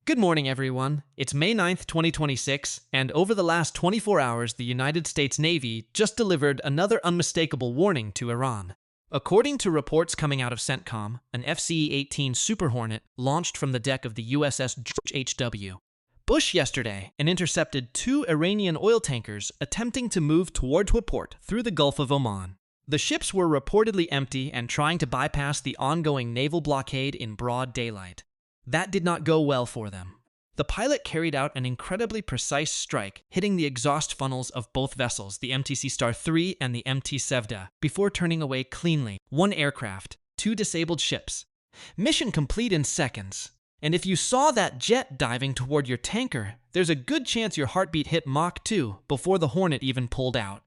Good morning, everyone. It's May 9th, 2026, and over the last 24 hours, the United States Navy just delivered another unmistakable warning to Iran. According to reports coming out of CENTCOM, an A-18 Super Hornet launched from the deck of the USS George H.W. Bush yesterday and intercepted two Iranian oil tankers attempting to move toward a port through the Gulf of Oman. The ships were reportedly empty and trying to bypass the ongoing naval blockade in broad daylight. That did not go well for them. The pilot carried out an incredibly precise strike, hitting the exhaust funnels of both vessels, the MTC Star 3 and the MT Sevda, before turning away cleanly. One aircraft, two disabled ships. Mission complete in seconds. And if you saw that jet diving toward your tanker, there's a good chance your heartbeat hit Mach 2 before the Hornet even pulled out.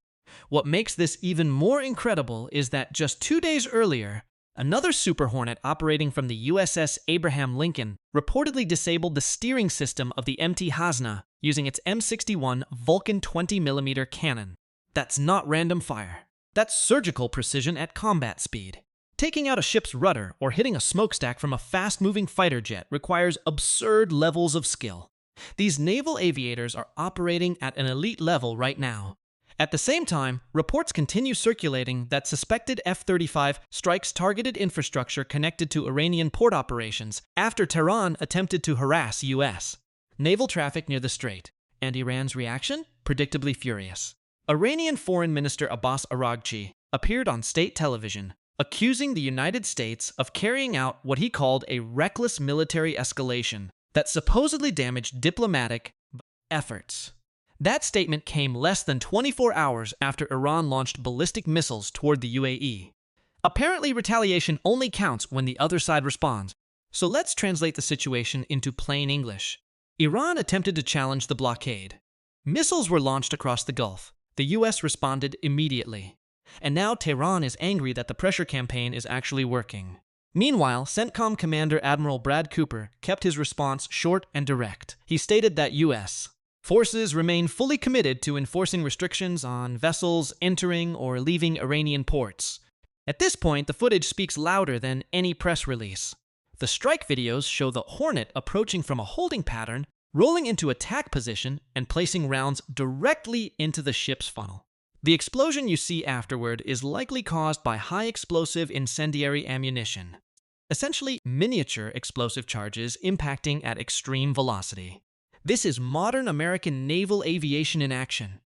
What makes this even more incredible is that just 2 days earlier, another Super Hornet operating from the USS Abraham Lincoln reportedly disabled the steering system of the MT Hasna using its M61 Vulcan 20mm cannon. That's not random fire. That's surgical precision at combat speed. Taking out a ship's rudder or hitting a smokestack from a fast-moving fighter jet requires absurd levels of skill. These naval aviators are operating at an elite level right now. At the same time, reports continue circulating that suspected F-35 strikes targeted infrastructure connected to Iranian port operations after Tehran attempted to harass U.S. naval traffic near the strait, and Iran's reaction? Predictably furious. Iranian Foreign Minister Abbas Araghchi appeared on state television, accusing the United States of carrying out what he called a reckless military escalation that supposedly damaged diplomatic efforts. That statement came less than 24 hours after Iran launched ballistic missiles toward the UAE. Apparently, retaliation only counts when the other side responds. So let's translate the situation into plain English. Iran attempted to challenge the blockade. Missiles were launched across the Gulf. The US responded immediately. And now Tehran is angry that the pressure campaign is actually working. Meanwhile, CENTCOM Commander Admiral Brad Cooper kept his response short and direct. He stated that U.S. forces remain fully committed to enforcing restrictions on vessels entering or leaving Iranian ports. At this point, the footage speaks louder than any press release. The strike videos show the Hornet approaching from a holding pattern, rolling into attack position, and placing rounds directly into the ship's funnel. The explosion you see afterward is likely caused by high-explosive incendiary ammunition, essentially miniature explosive charges impacting at extreme velocity. This is modern American naval aviation in action.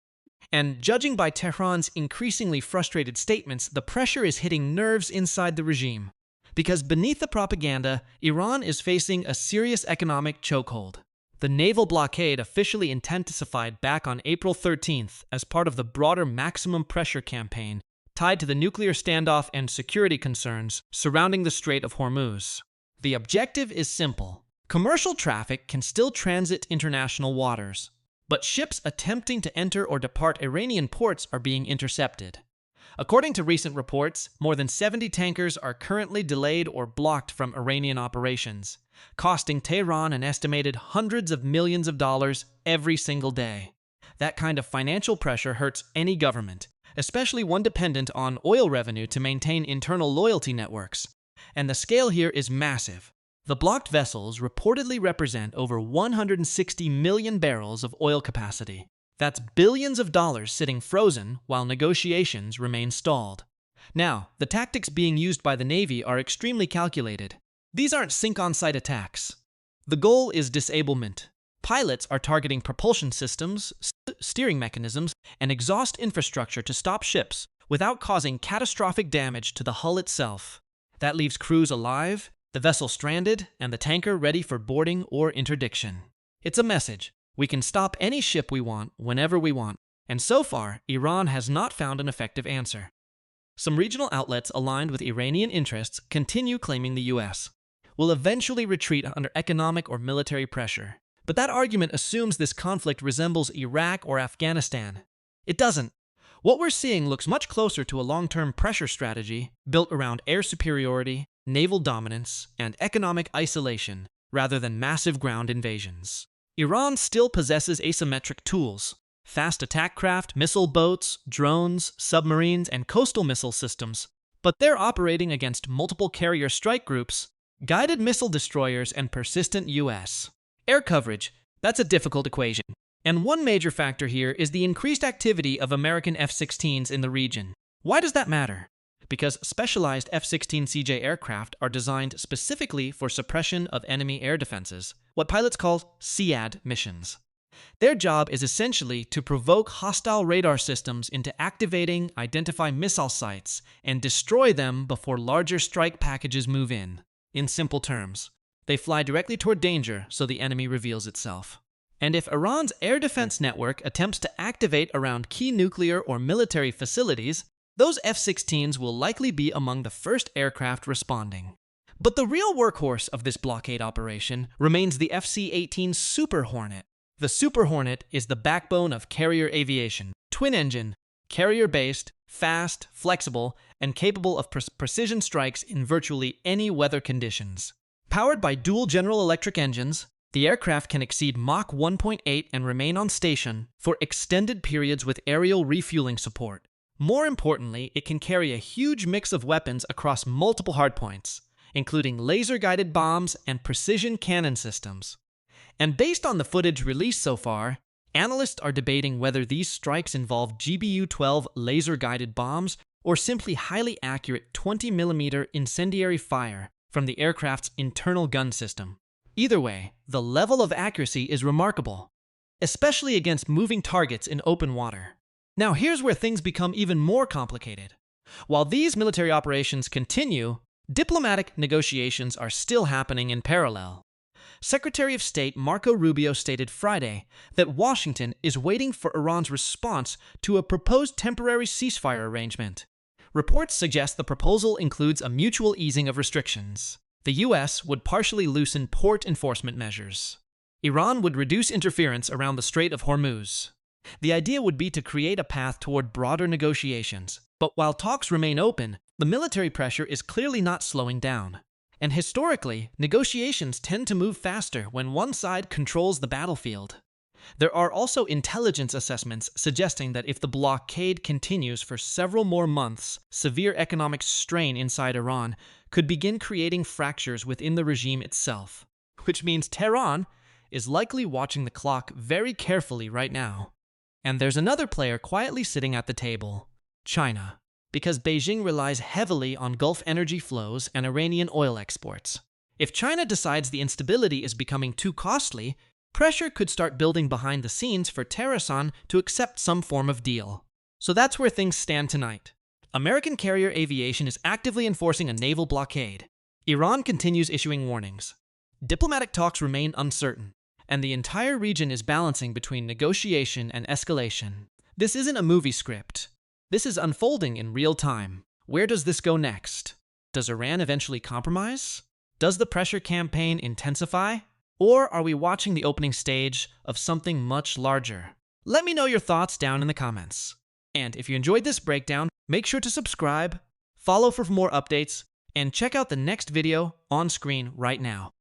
And judging by Tehran's increasingly frustrated statements, the pressure is hitting nerves inside the regime. Because beneath the propaganda, Iran is facing a serious economic chokehold. The naval blockade officially intensified back on April 13th as part of the broader maximum pressure campaign tied to the nuclear standoff and security concerns surrounding the Strait of Hormuz. The objective is simple. Commercial traffic can still transit international waters, but ships attempting to enter or depart Iranian ports are being intercepted. According to recent reports, more than 70 tankers are currently delayed or blocked from Iranian operations, costing Tehran an estimated hundreds of millions of dollars every single day. That kind of financial pressure hurts any government, especially one dependent on oil revenue to maintain internal loyalty networks. And the scale here is massive. The blocked vessels reportedly represent over 160 million barrels of oil capacity. That's billions of dollars sitting frozen while negotiations remain stalled. Now, the tactics being used by the Navy are extremely calculated. These aren't sink-on-sight attacks. The goal is disablement. Pilots are targeting propulsion systems, steering mechanisms, and exhaust infrastructure to stop ships without causing catastrophic damage to the hull itself. That leaves crews alive, the vessel stranded, and the tanker ready for boarding or interdiction. It's a message. We can stop any ship we want, whenever we want. And so far, Iran has not found an effective answer. Some regional outlets aligned with Iranian interests continue claiming the U.S. will eventually retreat under economic or military pressure. But that argument assumes this conflict resembles Iraq or Afghanistan. It doesn't. What we're seeing looks much closer to a long-term pressure strategy built around air superiority, naval dominance, and economic isolation, rather than massive ground invasions. Iran still possesses asymmetric tools: fast attack craft, missile boats, drones, submarines, and coastal missile systems. But they're operating against multiple carrier strike groups, guided missile destroyers, and persistent U.S. Air coverage, that's a difficult equation. And one major factor here is the increased activity of American F-16s in the region. Why does that matter? Because specialized F-16CJ aircraft are designed specifically for suppression of enemy air defenses, what pilots call SEAD missions. Their job is essentially to provoke hostile radar systems into activating, identify missile sites, and destroy them before larger strike packages move in. In simple terms, they fly directly toward danger so the enemy reveals itself. And if Iran's air defense network attempts to activate around key nuclear or military facilities, those F-16s will likely be among the first aircraft responding. But the real workhorse of this blockade operation remains the A-18 Super Hornet. The Super Hornet is the backbone of carrier aviation, twin-engine, carrier-based, fast, flexible, and capable of precision strikes in virtually any weather conditions. Powered by dual General Electric engines, the aircraft can exceed Mach 1.8 and remain on station for extended periods with aerial refueling support. More importantly, it can carry a huge mix of weapons across multiple hardpoints, including laser-guided bombs and precision cannon systems. And based on the footage released so far, analysts are debating whether these strikes involve GBU-12 laser-guided bombs or simply highly accurate 20mm incendiary fire from the aircraft's internal gun system. Either way, the level of accuracy is remarkable, especially against moving targets in open water. Now here's where things become even more complicated. While these military operations continue, diplomatic negotiations are still happening in parallel. Secretary of State Marco Rubio stated Friday that Washington is waiting for Iran's response to a proposed temporary ceasefire arrangement. Reports suggest the proposal includes a mutual easing of restrictions. The U.S. would partially loosen port enforcement measures. Iran would reduce interference around the Strait of Hormuz. The idea would be to create a path toward broader negotiations, but while talks remain open, the military pressure is clearly not slowing down. And historically, negotiations tend to move faster when one side controls the battlefield. There are also intelligence assessments suggesting that if the blockade continues for several more months, severe economic strain inside Iran could begin creating fractures within the regime itself, which means Tehran is likely watching the clock very carefully right now. And there's another player quietly sitting at the table: China, because Beijing relies heavily on Gulf energy flows and Iranian oil exports. If China decides the instability is becoming too costly, pressure could start building behind the scenes for Tehran to accept some form of deal. So that's where things stand tonight. American carrier aviation is actively enforcing a naval blockade. Iran continues issuing warnings. Diplomatic talks remain uncertain, and the entire region is balancing between negotiation and escalation. This isn't a movie script. This is unfolding in real time. Where does this go next? Does Iran eventually compromise? Does the pressure campaign intensify? Or are we watching the opening stage of something much larger? Let me know your thoughts down in the comments. And if you enjoyed this breakdown, make sure to subscribe, follow for more updates, and check out the next video on screen right now.